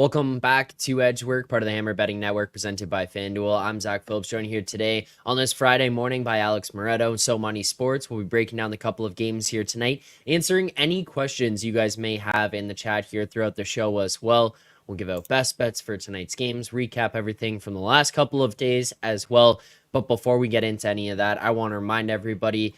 Welcome back to Edgework, part of the Hammer Betting Network, presented by FanDuel. I'm Zack Phillips, joined here today on this Friday morning by Alex Moretto. So Money Sports. We'll be breaking down the couple of games here tonight, answering any questions you guys may have in the chat here throughout the show as well. We'll give out best bets for tonight's games, recap everything from the last couple of days as well. But before we get into any of that, I want to remind everybody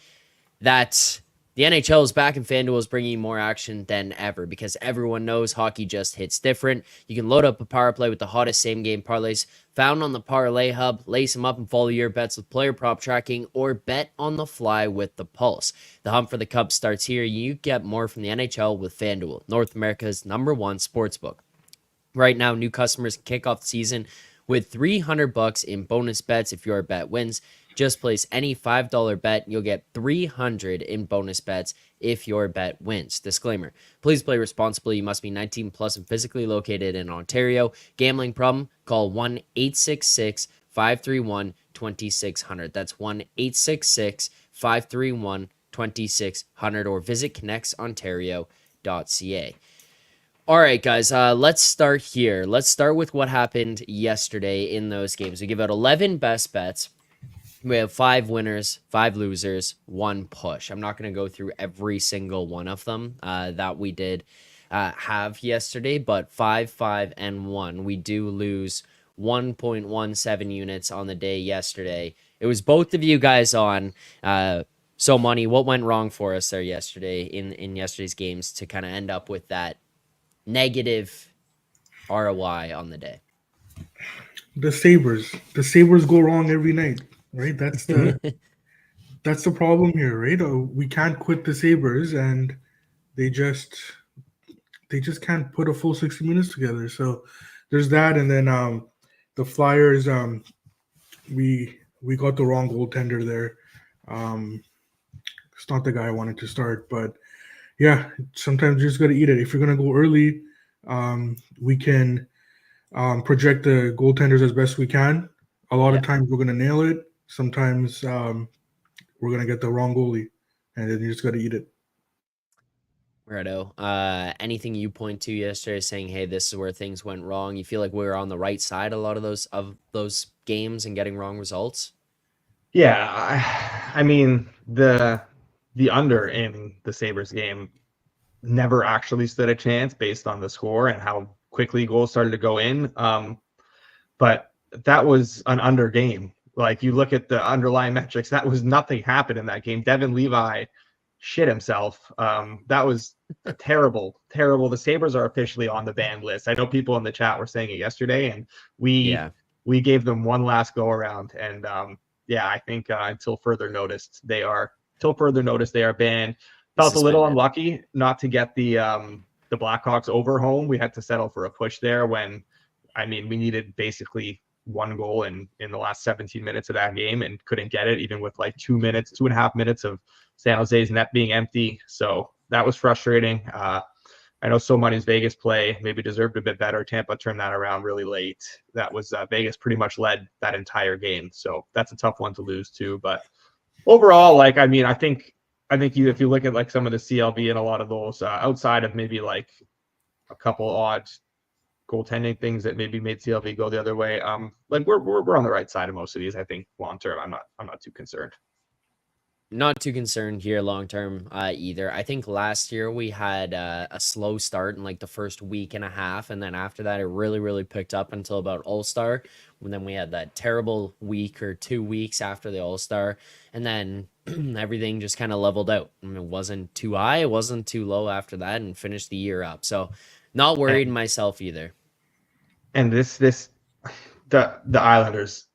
that the NHL is back and FanDuel is bringing more action than ever because everyone knows hockey just hits different. You can load up a power play with the hottest same-game parlays found on the Parlay Hub, lace them up and follow your bets with player prop tracking, or bet on the fly with the Pulse. The hunt for the Cup starts here. You get more from the NHL with FanDuel, North America's #1 sportsbook. Right now, new customers can kick off the season with $300 in bonus bets if your bet wins. Just place any $5 bet, you'll get $300 in bonus bets if your bet wins. Disclaimer, please play responsibly. You must be 19 plus and physically located in Ontario. Gambling problem? Call 1-866-531-2600. That's 1-866-531-2600 or visit connectsontario.ca. All right, guys, let's start here. Let's start with what happened yesterday in those games. We give out 11 best bets. We have 5 winners, 5 losers, 1 push. I'm not going to go through every single one of them that we did have yesterday, but 5, 5, and 1. We do lose 1.17 units on the day yesterday. It was both of you guys on. So, Money, what went wrong for us there yesterday in yesterday's games to kind of end up with that negative ROI on the day? The Sabres go wrong every night, right? That's the problem here, right? We can't quit the Sabres, and they just can't put a full 60 minutes together. So there's that, and then the Flyers, we got the wrong goaltender there. It's not the guy I wanted to start, but yeah, sometimes you just got to eat it. If you're gonna go early, we can project the goaltenders as best we can. A lot of times we're gonna nail it. Sometimes we're gonna get the wrong goalie, and then you just got to eat it. Moretto, anything you point to yesterday saying, hey, this is where things went wrong? You feel like we were on the right side a lot of those games and getting wrong results? Yeah, I mean the under in the Sabres game never actually stood a chance based on the score and how quickly goals started to go in. But that was an under game. Like, you look at the underlying metrics, that was nothing happened in that game. Devin Levi shit himself. That was terrible. The Sabres are officially on the banned list. I know people in the chat were saying it yesterday, and we gave them one last go around. And I think until further notice, they are banned. Felt a little unlucky not to get the Blackhawks over home. We had to settle for a push there when, we needed basically one goal in the last 17 minutes of that game and couldn't get it, even with like 2.5 minutes of San Jose's net being empty. So that was frustrating. I know So Money's Vegas play maybe deserved a bit better. Tampa turned that around really late. That was Vegas pretty much led that entire game. So that's a tough one to lose too. But overall, I think if you look at like some of the CLV and a lot of those outside of maybe like a couple odd goaltending things that maybe made CLV go the other way, we're on the right side of most of these. I think long term, I'm not too concerned. Not too concerned here long term either. I think last year we had a slow start in like the first week and a half, and then after that it really picked up until about All-Star, and then we had that terrible week or 2 weeks after the All-Star, and then everything just kind of leveled out. It wasn't too high, it wasn't too low after that, and finished the year up. So not worried myself either. And the Islanders,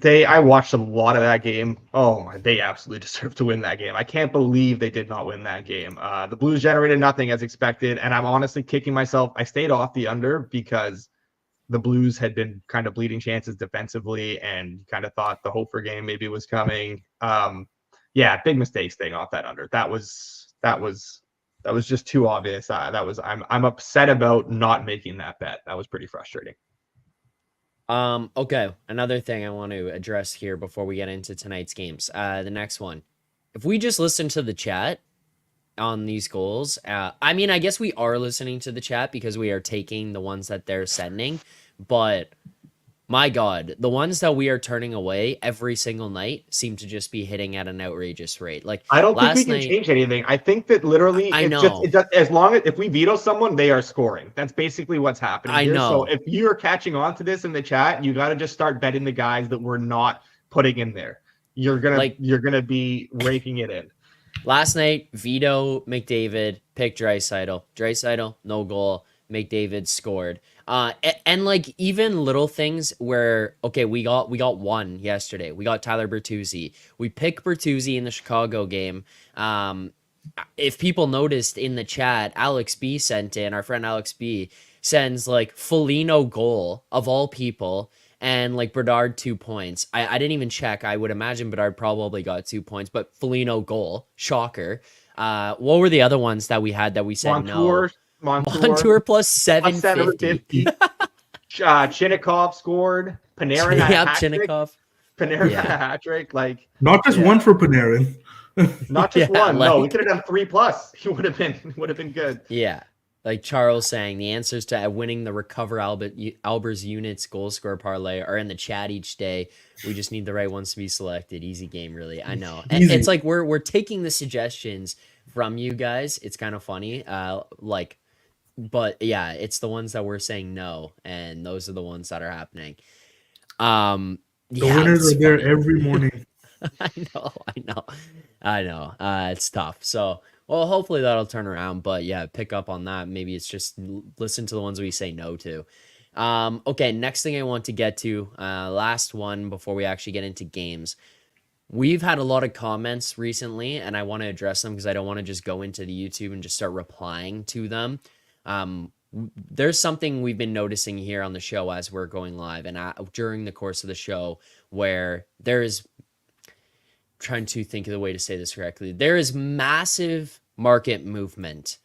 I watched a lot of that game. Oh, they absolutely deserve to win that game. I can't believe they did not win that game. The Blues generated nothing as expected, and I'm honestly kicking myself. I stayed off the under because the Blues had been kind of bleeding chances defensively and kind of thought the Hofer game maybe was coming. Big mistake staying off that under. That was just too obvious. I'm upset about not making that bet. That was pretty frustrating. Okay, another thing I want to address here before we get into tonight's games. The next one. If we just listen to the chat, on these goals. I mean, I guess we are listening to the chat because we are taking the ones that they're sending, but my God, the ones that we are turning away every single night seem to just be hitting at an outrageous rate. Like I don't think we last can night, change anything. I think that literally I it's just know, it does, as long as if we veto someone, they are scoring. That's basically what's happening I here. So know. if you're catching on to this in the chat, you got to just start betting the guys that we're not putting in there. You're Like gonna be raking it in. last night, Vito McDavid picked Draisaitl. Draisaitl, no goal. McDavid scored. And like even little things where okay, we got one yesterday. We got Tyler Bertuzzi. We picked Bertuzzi in the Chicago game. If people noticed in the chat, Alex B sent in, our friend Alex B sends like Foligno goal of all people and like Bedard 2 points. I didn't even check. I would imagine Bedard probably got 2 points, but Foligno goal, shocker. What were the other ones that we had that we said no? Montour plus 750. 750. Chinnikov scored. Panarin had a Yep, hat trick. Chinnikov. Panarin had a hat trick. Like Not just one for Panarin. not just Yeah, one. No, we like- could have done 3+. He would have been good. Yeah. Like Charles saying, the answers to winning the Recover Albers Units goal score parlay are in the chat each day. We just need the right ones to be selected. Easy game, really. I know. And Easy. it's like we're taking the suggestions from you guys. It's kind of funny. But yeah, it's the ones that we're saying no, and those are the ones that are happening. The Yeah, winners it's are there funny. every morning. I know. It's tough. So, well, hopefully that'll turn around. But yeah, pick up on that. Maybe it's just listen to the ones we say no to. Okay, next thing I want to get to, last one before we actually get into games. We've had a lot of comments recently, and I want to address them because I don't want to just go into the YouTube and just start replying to them. There's something we've been noticing here on the show as we're going live and during the course of the show where there's trying to think of the way to say this correctly. There is massive market movement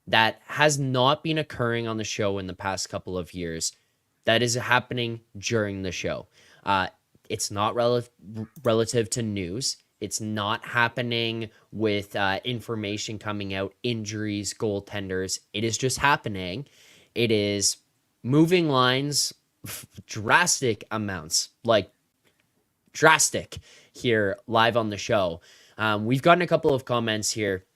that has not been occurring on the show in the past couple of years that is happening during the show. It's not relative to news. It's not happening with information coming out, injuries, goaltenders. It is just happening. It is moving lines, drastic amounts, like drastic here live on the show. We've gotten a couple of comments here.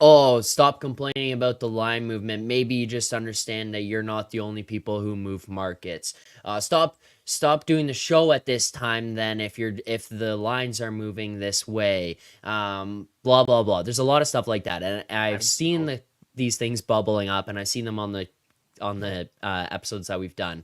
Oh, stop complaining about the line movement. Maybe you just understand that you're not the only people who move markets. Stop doing the show at this time then if the lines are moving this way. Blah blah blah. There's a lot of stuff like that, and I've seen these things bubbling up, and I've seen them on the episodes that we've done.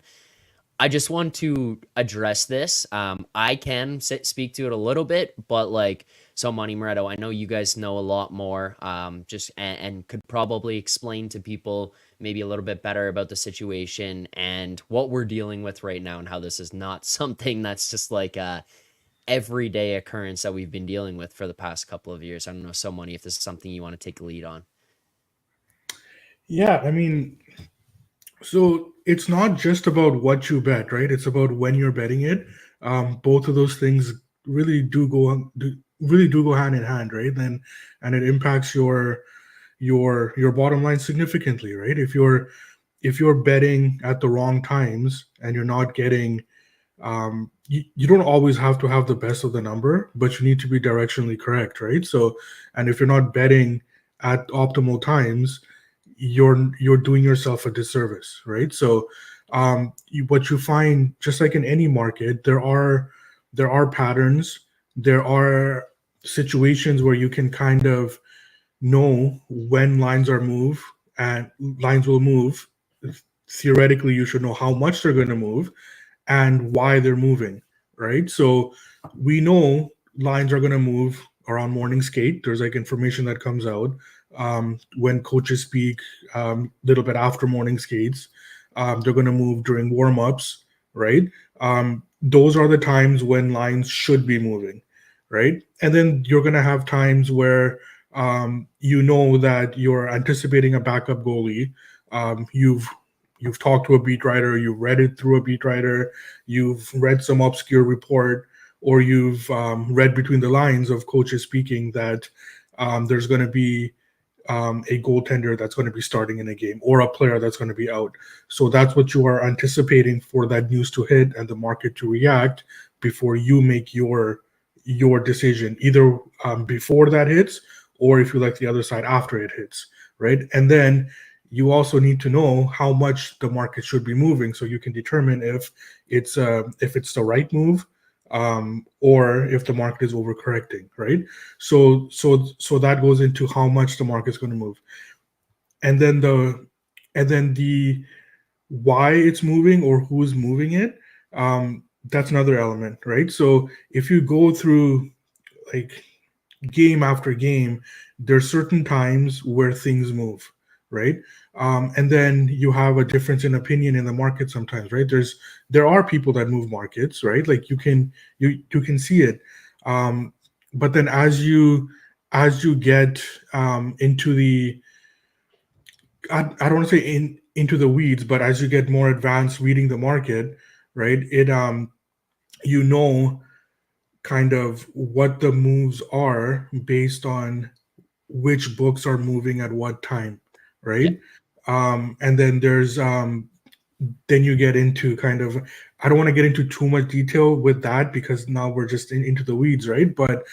I just want to address this. I can speak to it a little bit, but like, so Monty Moretto, I know you guys know a lot more, and could probably explain to people maybe a little bit better about the situation and what we're dealing with right now and how this is not something that's just like a everyday occurrence that we've been dealing with for the past couple of years. I don't know, so Monty, if this is something you want to take a lead on. Yeah, I mean, so it's not just about what you bet, right? It's about when you're betting it. Both of those things really do go hand in hand, right? And it impacts your bottom line significantly, right? If you're betting at the wrong times and you're not getting, you don't always have to have the best of the number, but you need to be directionally correct, right? So, and if you're not betting at optimal times, you're doing yourself a disservice, right? So what you find, just like in any market, there are patterns, there are situations where you can kind of know when lines will move. Theoretically, you should know how much they're going to move and why they're moving, right? So we know lines are going to move around morning skate. There's like information that comes out when coaches speak little bit after morning skates. They're going to move during warm-ups, right? Those are the times when lines should be moving, right? And then you're going to have times where you know that you're anticipating a backup goalie. You've talked to a beat writer, you've read it through a beat writer, you've read some obscure report, or you've read between the lines of coaches speaking that there's going to be a goaltender that's going to be starting in a game or a player that's going to be out. So that's what you are anticipating for that news to hit and the market to react before you make your decision, either before that hits or if you like the other side after it hits, right? And then you also need to know how much the market should be moving so you can determine if it's the right move, or if the market is overcorrecting, right? So that goes into how much the market's going to move, and then the why it's moving or who's moving it. That's another element, right? So if you go through like game after game, there's certain times where things move, right? And then you have a difference in opinion in the market sometimes, right? There are people that move markets, right? Like you can see it, but then as you get into the I don't want to say into the weeds, but as you get more advanced reading the market, right? It you know kind of what the moves are based on which books are moving at what time, Yeah. right? And then then you get into kind of, I don't want to get into too much detail with that because now we're just into the weeds, right? But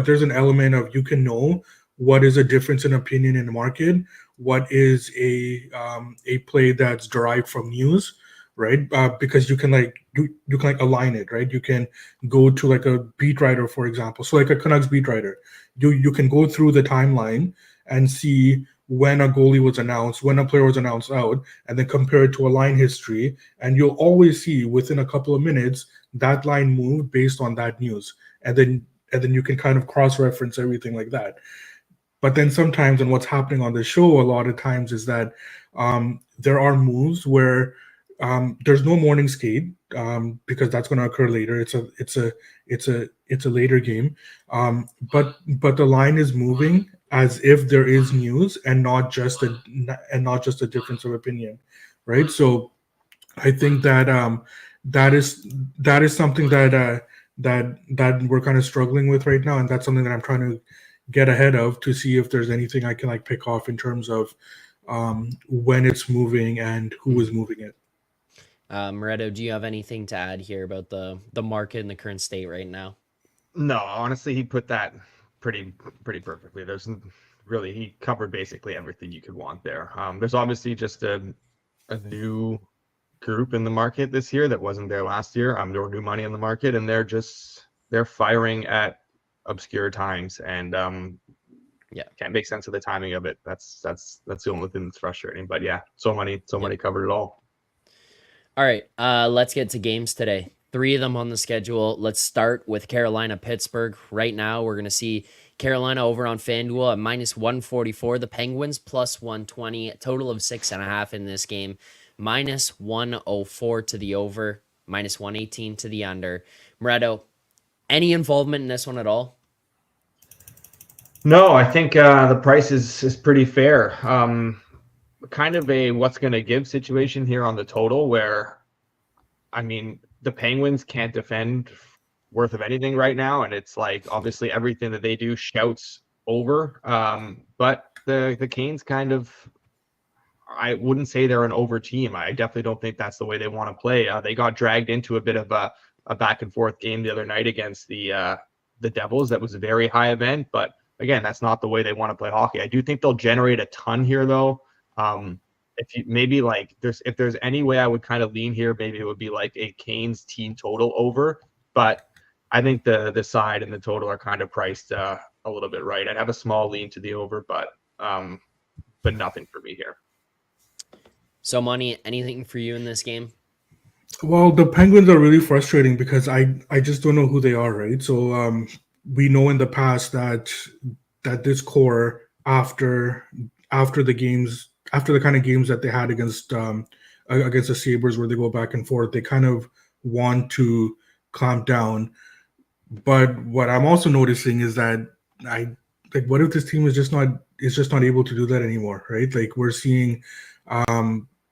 there's an element of you can know what is a difference in opinion in the market, what is a play that's derived from news, right? Because you can you can like align it, right? You can go to like a beat writer, for example. So like a Canucks beat writer, you can go through the timeline and see when a goalie was announced, when a player was announced out, and then compare it to a line history. And you'll always see within a couple of minutes that line moved based on that news. And then you can kind of cross-reference everything like that. But then sometimes, and what's happening on the show a lot of times is that there are moves where there's no morning skate, because that's going to occur later. It's a later game, but the line is moving as if there is news and not just a difference of opinion, right? So I think that that is something that we're kind of struggling with right now, and that's something that I'm trying to get ahead of to see if there's anything I can like pick off in terms of when it's moving and who is moving it. Moretto, do you have anything to add here about the market and the current state right now? No, honestly, he put that pretty perfectly. He covered basically everything you could want there. There's obviously just a new group in the market this year that wasn't there last year. There were new money in the market, and they're firing at obscure times, and can't make sense of the timing of it. That's the only thing that's frustrating. But yeah, so many covered it all. All right, let's get to games today. 3 of them on the schedule. Let's start with Carolina Pittsburgh. Right now, we're going to see Carolina over on FanDuel at minus 144. The Penguins plus 120. A total of 6.5 in this game. Minus 104 to the over. Minus 118 to the under. Moretto, any involvement in this one at all? No, I think the price is pretty fair. Kind of a what's going to give situation here on the total where, I mean, the Penguins can't defend worth of anything right now. And it's like, obviously everything that they do shouts over. But the Canes kind of, I wouldn't say they're an over team. I definitely don't think that's the way they want to play. They got dragged into a bit of a back and forth game the other night against the Devils. That was a very high event, but again, that's not the way they want to play hockey. I do think they'll generate a ton here though. If you maybe like if there's any way I would kind of lean here, maybe it would be like a Canes team total over, but I think the side and the total are kind of priced a little bit right. I'd have a small lean to the over, but nothing for me here. So, Money, anything for you in this game? Well, the Penguins are really frustrating because I just don't know who they are, right? So we know in the past that this core after the games, after the kind of games that they had against the Sabres where they go back and forth, they kind of want to clamp down. But what I'm also noticing is that what if this team is just not able to do that anymore, right? Like we're seeing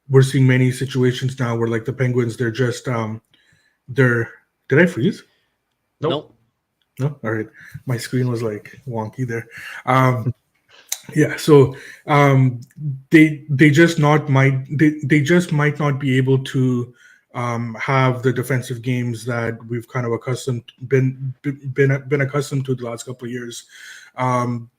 many situations now where like the Penguins, they're just did I freeze? Nope. No? All right. My screen was like wonky there. Yeah, so they just not might they just might not be able to have the defensive games that we've kind of been accustomed to the last couple of years. Um,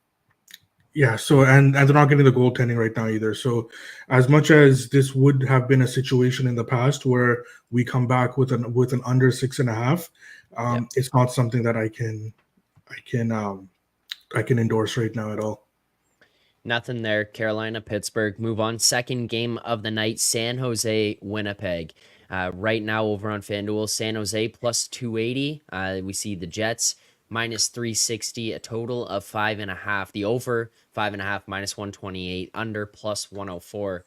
yeah, so and they're not getting the goaltending right now either. So as much as this would have been a situation in the past where we come back with an under 6.5, Yep. it's not something that I can I can endorse right now at all. Nothing there. Carolina, Pittsburgh. Move on. Second game of the night. San Jose, Winnipeg. Right now over on FanDuel, San Jose plus 280. We see the Jets minus 360. A total of 5.5. The over 5.5 minus 128. Under plus 104.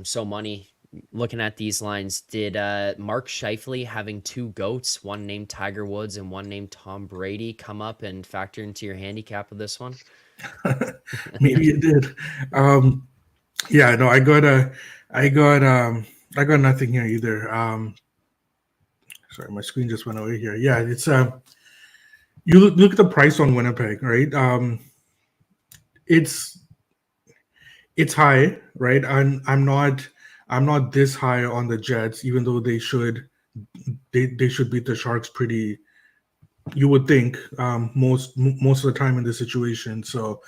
So money. Looking at these lines, did Mark Scheifele having two goats, one named Tiger Woods and one named Tom Brady, come up and factor into your handicap of this one? Maybe it did. Yeah, no, I got nothing here either. Sorry, my screen just went away here. Yeah, it's you look at the price on Winnipeg, right? It's it's high, right? I'm not this high on the Jets, even though they should beat the Sharks pretty. You would think most of the time in this situation. So,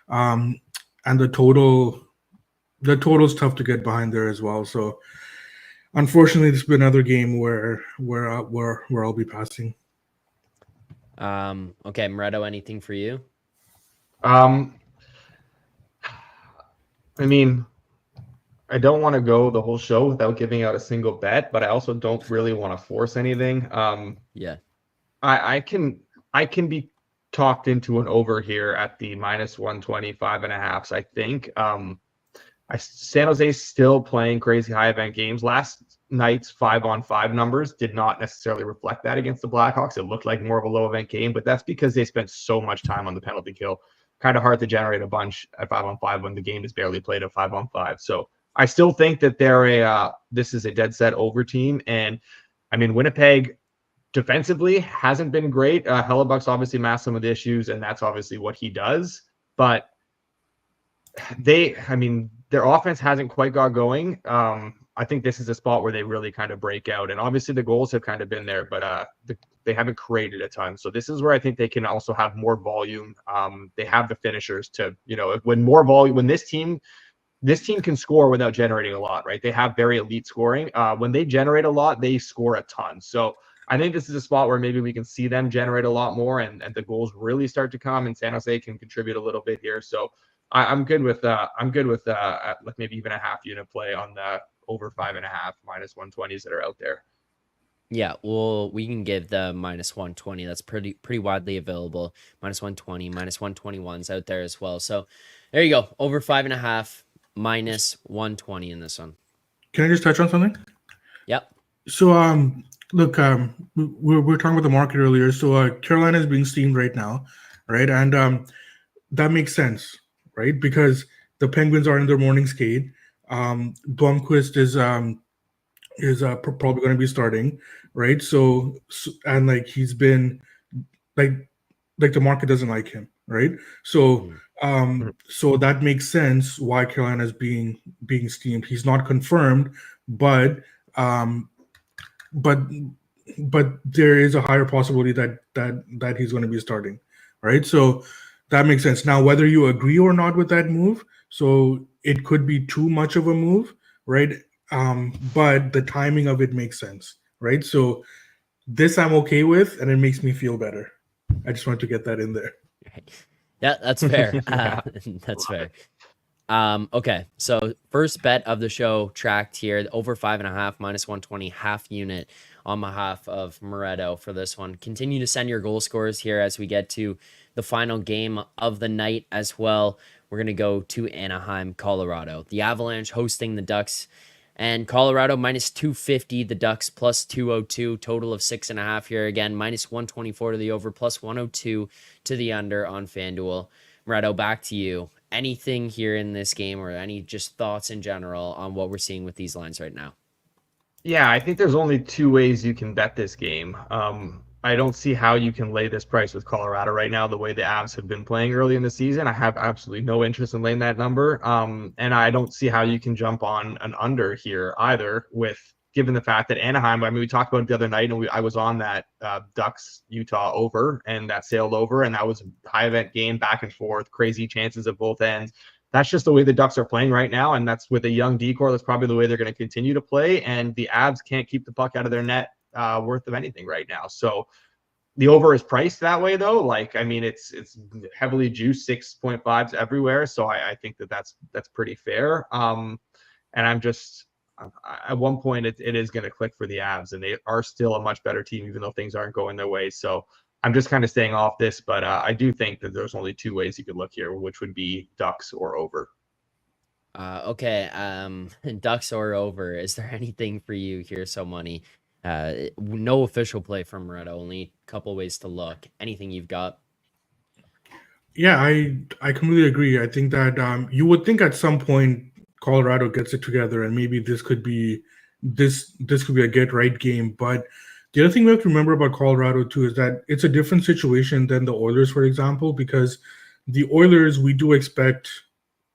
um, and the total's tough to get behind there as well. So, unfortunately, this has been another game where I'll be passing. Okay, Moretto, anything for you? I mean, I don't want to go the whole show without giving out a single bet, but I also don't really want to force anything. Yeah. I can be talked into an over here at the minus 125.5. I think San Jose's still playing crazy high event games. Last night's 5-on-5 numbers did not necessarily reflect that against the Blackhawks. It looked like more of a low event game, but that's because they spent so much time on the penalty kill. Kind of hard to generate a bunch at 5-on-5 when the game is barely played at 5-on-5. So I still think that this is a dead set over team. And I mean, Winnipeg defensively hasn't been great. Hellebuck's obviously masked some of the issues, and that's obviously what he does. But their offense hasn't quite got going. I think this is a spot where they really kind of break out. And obviously the goals have kind of been there, but they haven't created a ton. So this is where I think they can also have more volume. They have the finishers to, when more volume, when this team can score without generating a lot, right? They have very elite scoring. When they generate a lot, they score a ton. So I think this is a spot where maybe we can see them generate a lot more and the goals really start to come, and San Jose can contribute a little bit here. So I'm good with like maybe even a half unit play on the over 5.5 minus 120s that are out there. Yeah, well, we can give the minus 120. That's pretty widely available. Minus 120, minus 121s out there as well. So there you go. Over 5.5, minus 120 in this one. Can I just touch on something? Yep. So look, we were talking about the market earlier. So Carolina is being steamed right now, right? And that makes sense, right? Because the Penguins are in their morning skate. Blomqvist is probably going to be starting, right? So and like he's been like the market doesn't like him, right? So so that makes sense why Carolina is being steamed. He's not confirmed, but but there is a higher possibility that he's going to be starting, right? So that makes sense. Now, whether you agree or not with that move, so it could be too much of a move, right? But the timing of it makes sense, right? So this I'm okay with, and it makes me feel better. I just wanted to get that in there. Yeah, that's fair. Yeah. That's fair. Okay, so first bet of the show tracked here, over 5.5, minus 120, half unit on behalf of Moretto for this one. Continue to send your goal scores here as we get to the final game of the night as well. We're going to go to Anaheim, Colorado. The Avalanche hosting the Ducks, and Colorado minus 250, the Ducks plus 202, total of 6.5 here. Again, minus 124 to the over, plus 102 to the under on FanDuel. Moretto, back to you. Anything here in this game or any just thoughts in general on what we're seeing with these lines right now? Yeah, I think there's only two ways you can bet this game. I don't see how you can lay this price with Colorado right now, the way the Avs have been playing early in the season. I have absolutely no interest in laying that number. And I don't see how you can jump on an under here either, with given the fact that Anaheim, I mean, we talked about it the other night, and I was on that Ducks Utah over, and that sailed over, and that was a high event game, back and forth, crazy chances at both ends. That's just the way the Ducks are playing right now, and that's with a young decor. That's probably the way they're going to continue to play, and the Avs can't keep the puck out of their net worth of anything right now. So the over is priced that way, though. Like, I mean, it's heavily juiced 6.5s everywhere. So I think that's pretty fair. And I'm just at one point it is going to click for the Avs, and they are still a much better team, even though things aren't going their way. So I'm just kind of staying off this, but I do think that there's only two ways you could look here, which would be Ducks or over. Okay. Ducks or over. Is there anything for you here? So money. No official play from Moretto. Only a couple ways to look. Anything you've got? Yeah, I completely agree. I think that you would think at some point Colorado gets it together, and maybe this could be a get right game. But the other thing we have to remember about Colorado too is that it's a different situation than the Oilers, for example, because the Oilers, we do expect.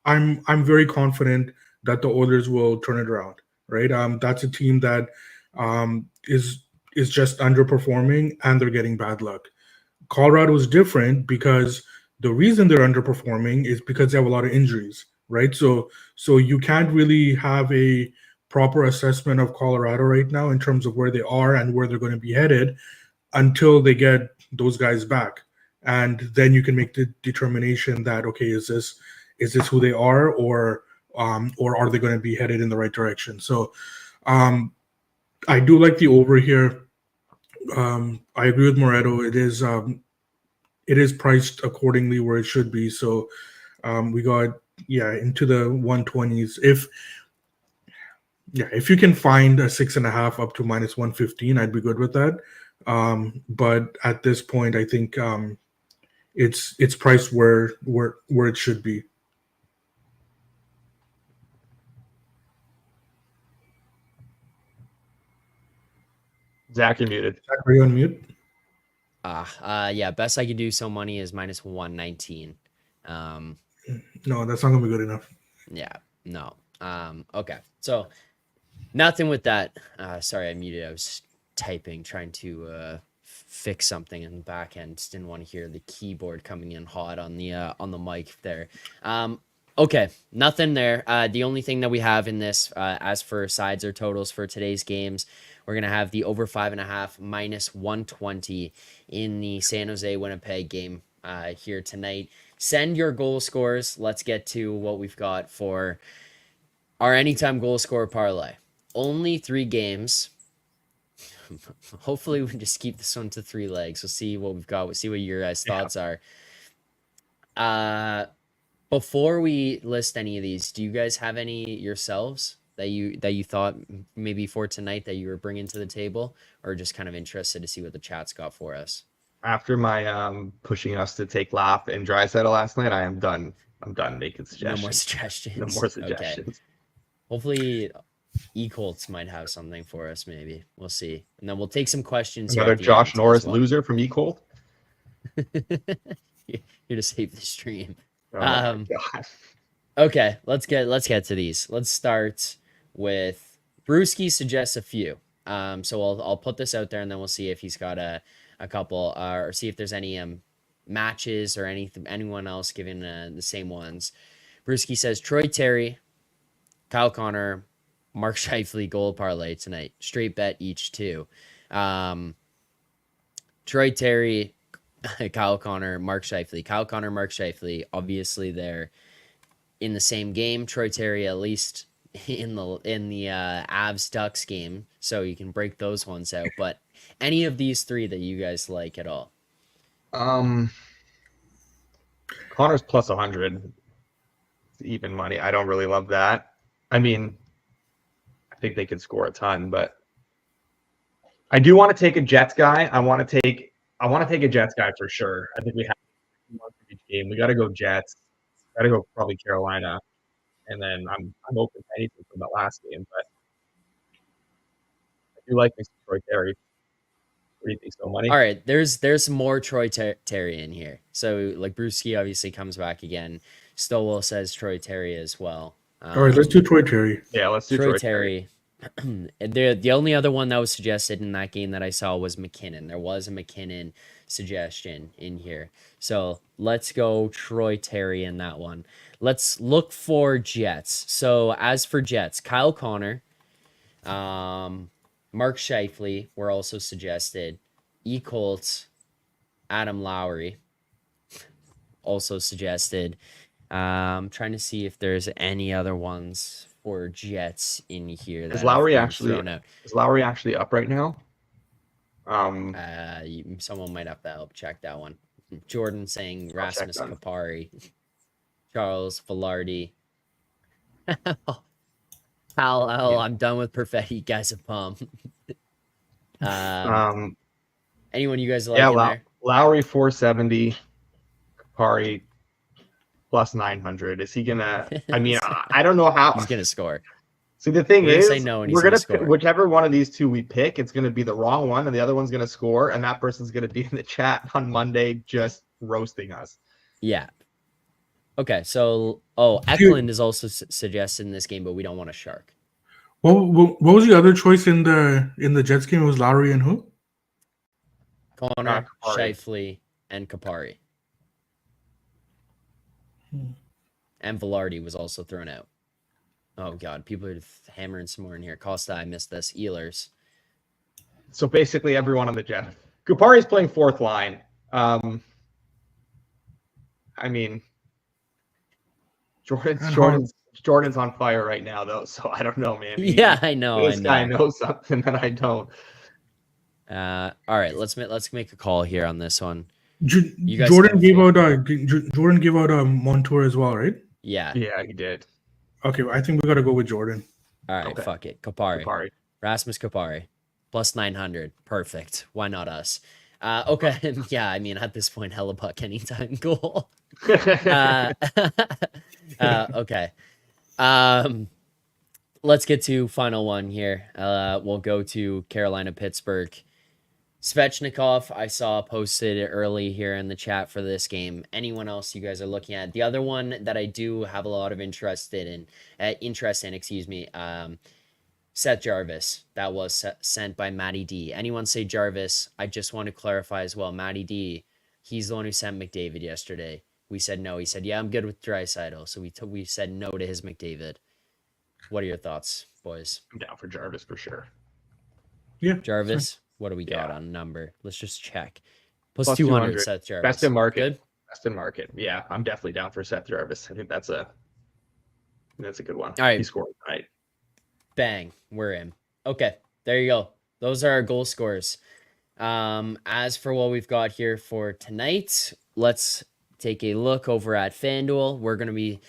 I'm very confident that the Oilers will turn it around. Right? That's a team that is just underperforming, and they're getting bad luck. Colorado is different because the reason they're underperforming is because they have a lot of injuries, right? So you can't really have a proper assessment of Colorado right now in terms of where they are and where they're going to be headed until they get those guys back. And then you can make the determination that, okay, is this who they are, or are they going to be headed in the right direction? So I do like the over here. I agree with Moretto. It is priced accordingly where it should be. So we got into the 120s. If you can find a 6.5 up to minus 115, I'd be good with that. But at this point, I think it's priced where it should be. Zach, you're muted. Zach, are you on mute? Yeah, best I could do so money is minus 119. No, that's not gonna be good enough. Yeah, no. Okay. So nothing with that. Sorry, I muted. I was typing, trying to fix something in the back end. Just didn't want to hear the keyboard coming in hot on the mic there. Okay, nothing there. The only thing that we have in this, as for sides or totals for today's games, we're going to have the over 5.5 minus 120 in the San Jose Winnipeg game here tonight. Send your goal scores. Let's get to what we've got for our anytime goal scorer parlay. Only 3 games. Hopefully we can just keep this one to 3 legs. We'll see what we've got. We'll see what your guys' thoughts are. Before we list any of these, do you guys have any yourselves that you thought maybe for tonight that you were bringing to the table, or just kind of interested to see what the chat's got for us? After my pushing us to take Lap and Draisaitl last night, I am done. I'm done making suggestions. No more suggestions. No more suggestions. Okay. Hopefully, Colts might have something for us. Maybe we'll see, and then we'll take some questions. Another Josh Norris loser from Colt. Here to save the stream. Oh my God. Okay, let's get to these. Let's start with Brewski suggests a few. So I'll put this out there, and then we'll see if he's got a couple, or see if there's any matches or anyone else giving the same ones. Brewski says Troy Terry, Kyle Connor, Mark Scheifele goal parlay tonight. Straight bet each 2. Troy Terry, Kyle Connor, Mark Scheifele. Kyle Connor, Mark Scheifele. Obviously, they're in the same game. Troy Terry at least in the Avs Ducks game, so you can break those ones out. But any of these 3 that you guys like at all? Connor's plus 100, even money. I don't really love that. I mean, I think they could score a ton, but I do want to take a Jets guy. I want to take a Jets guy for sure. I think we have each game. We got to go Jets. Got to go probably Carolina, and then I'm open to anything from that last game. But I do like Mr. Troy Terry. What do you think, so money? All right, there's more Troy Terry in here. So like Brewski obviously comes back again. Stowell says Troy Terry as well. All right, let's do Troy Terry. Yeah, let's do Troy Troy Terry. Terry. The only other one that was suggested in that game that I saw was McKinnon. There was a McKinnon suggestion in here. So let's go Troy Terry in that one. Let's look for Jets. So as for Jets, Kyle Connor, Mark Scheifele were also suggested. Colts, Adam Lowry also suggested. Trying to see if there's any other ones for Jets in here. Is Lowry actually up right now? Someone might have to help check that one. Jordan saying I'll check Rasmus that. Kapari, Charles Velarde. I'm done with Perfetti. Guys, a pump. Anyone you guys like in there? Lowry 470, Kapari plus 900. Is he gonna? I mean, I don't know how He's gonna score. See, the thing We're gonna is, say no and he's we're gonna gonna score. whichever one of these two we pick, it's gonna be the wrong one, and the other one's gonna score, and that person's gonna be in the chat on Monday just roasting us. Yeah. Okay, so Eklund is also suggested in this game, but we don't want a shark. What was the other choice in the Jets game? It was Lowry and who? Connor, Kapari. Scheifele, and Kapari. And Velarde was also thrown out. Oh god, people are hammering some more in here. Costa, I missed this. Ehlers. So basically, everyone on the Jets. Kupari's playing fourth line. I mean, Jordan's on fire right now, though. So I don't know, man. Yeah, I know. This guy knows something that I don't. All right, let's make a call here on this one. Jordan gave out Montour as well, right? Yeah. Yeah, he did. Okay, I think we got to go with Jordan. All right, Okay. fuck it. Kapari. Rasmus Kapari. Plus 900. Perfect. Why not us? Okay. Yeah, I mean, at this point, Hellebuck anytime goal. Okay. Let's get to final one here. We'll go to Carolina, Pittsburgh. Svechnikov, I saw posted early here in the chat for this game. Anyone else you guys are looking at? The other one that I do have a lot of interest in, Seth Jarvis. That was sent by Matty D. Anyone say Jarvis? I just want to clarify as well. Matty D, he's the one who sent McDavid yesterday. We said no. He said, yeah, I'm good with Draisaitl. So we said no to his McDavid. What are your thoughts, boys? I'm down for Jarvis for sure. Yeah, Jarvis, what do we got on number? Let's just check. Plus 200, Seth Jarvis. Best in market. Good? Best in market. Yeah, I'm definitely down for Seth Jarvis. I think that's a good one. All right. He scored right. Bang, we're in. Okay, there you go. Those are our goal scores. As for what we've got here for tonight, let's take a look over at FanDuel. We're going to be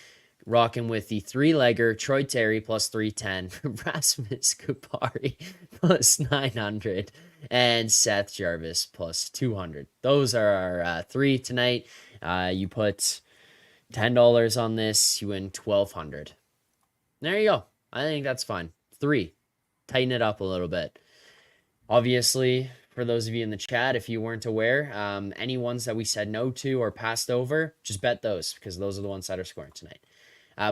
rocking with the three-legger Troy Terry plus 310, Rasmus Kupari plus 900, and Seth Jarvis plus 200. Those are our three tonight. You put $10 on this, you win $1,200. There you go. I think that's fine. 3. Tighten it up a little bit. Obviously, for those of you in the chat, if you weren't aware, any ones that we said no to or passed over, just bet those because those are the ones that are scoring tonight.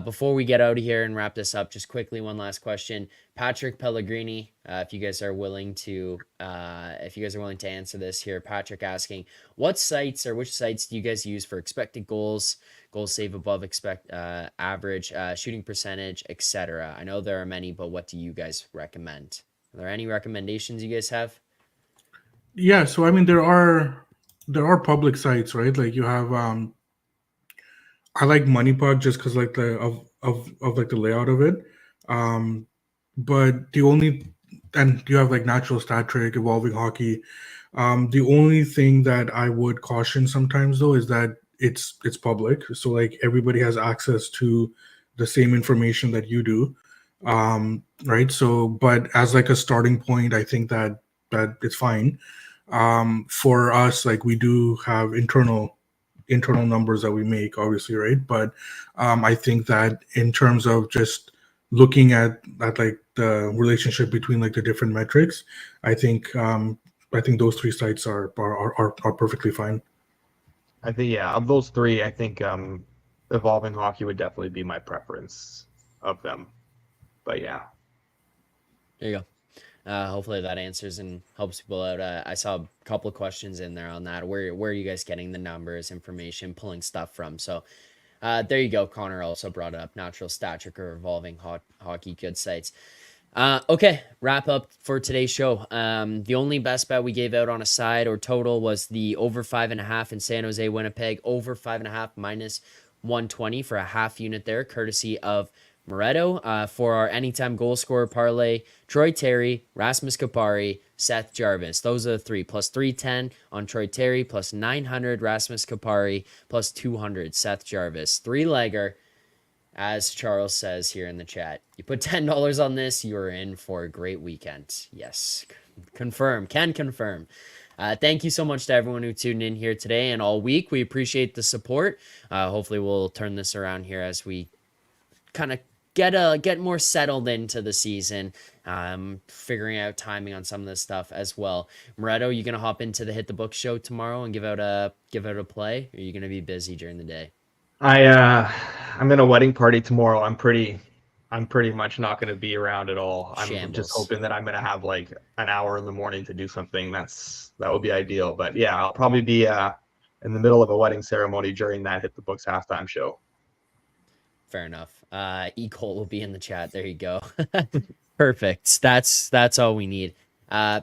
Before we get out of here and wrap this up, just quickly, one last question. Patrick Pellegrini, if you guys are willing to answer this here, Patrick asking, which sites do you guys use for expected goals, goals save above average, shooting percentage, etc.? I know there are many, but what do you guys recommend? Are there any recommendations you guys have? Yeah, so I mean there are public sites, right? Like you have I like MoneyPod just because like the layout of it. But and you have like Natural Stat Trick, Evolving Hockey. The only thing that I would caution sometimes though is that it's public, so like everybody has access to the same information that you do, right? So, but as like a starting point, I think that it's fine. For us, like we do have internal numbers that we make, obviously, right? But I think that in terms of just looking at like the relationship between like the different metrics, I think I think those three sites are perfectly fine. I think, yeah, of those three, I think Evolving Hockey would definitely be my preference of them. But yeah. There you go. Hopefully that answers and helps people out. I saw a couple of questions in there on that. Where are you guys getting the numbers, information, pulling stuff from? So there you go. Connor also brought up Natural Stat Tricker, Evolving Hockey, good sites. Okay, wrap up for today's show. The only best bet we gave out on a side or total was the over 5.5 in San Jose, Winnipeg, over 5.5 minus 120 for a half unit there, courtesy of Moretto. For our anytime goal scorer parlay, Troy Terry, Rasmus Kapari, Seth Jarvis. Those are the three. Plus 310 on Troy Terry, plus 900 Rasmus Kapari, plus 200 Seth Jarvis. Three-legger. As Charles says here in the chat, you put $10 on this, you're in for a great weekend. Yes, can confirm. Thank you so much to everyone who tuned in here today and all week. We appreciate the support. Hopefully we'll turn this around here as we kind of get more settled into the season, figuring out timing on some of this stuff as well. Moretto, you gonna hop into the Hit the Book show tomorrow and give out a play? Or are you gonna be busy during the day? I'm in a wedding party tomorrow. I'm pretty much not going to be around at all. I'm Shambles. just hoping that I'm going to have like an hour in the morning to do something. That would be ideal. But yeah, I'll probably be in the middle of a wedding ceremony during that Hit the Books halftime show. Fair enough. Cole will be in the chat. There you go. Perfect. That's all we need.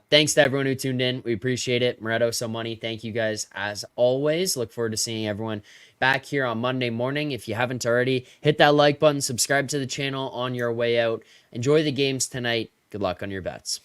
Thanks to everyone who tuned in. We appreciate it. Moretto, So Money, thank you guys as always. Look forward to seeing everyone back here on Monday morning. If you haven't already, hit that like button, subscribe to the channel on your way out. Enjoy the games tonight. Good luck on your bets.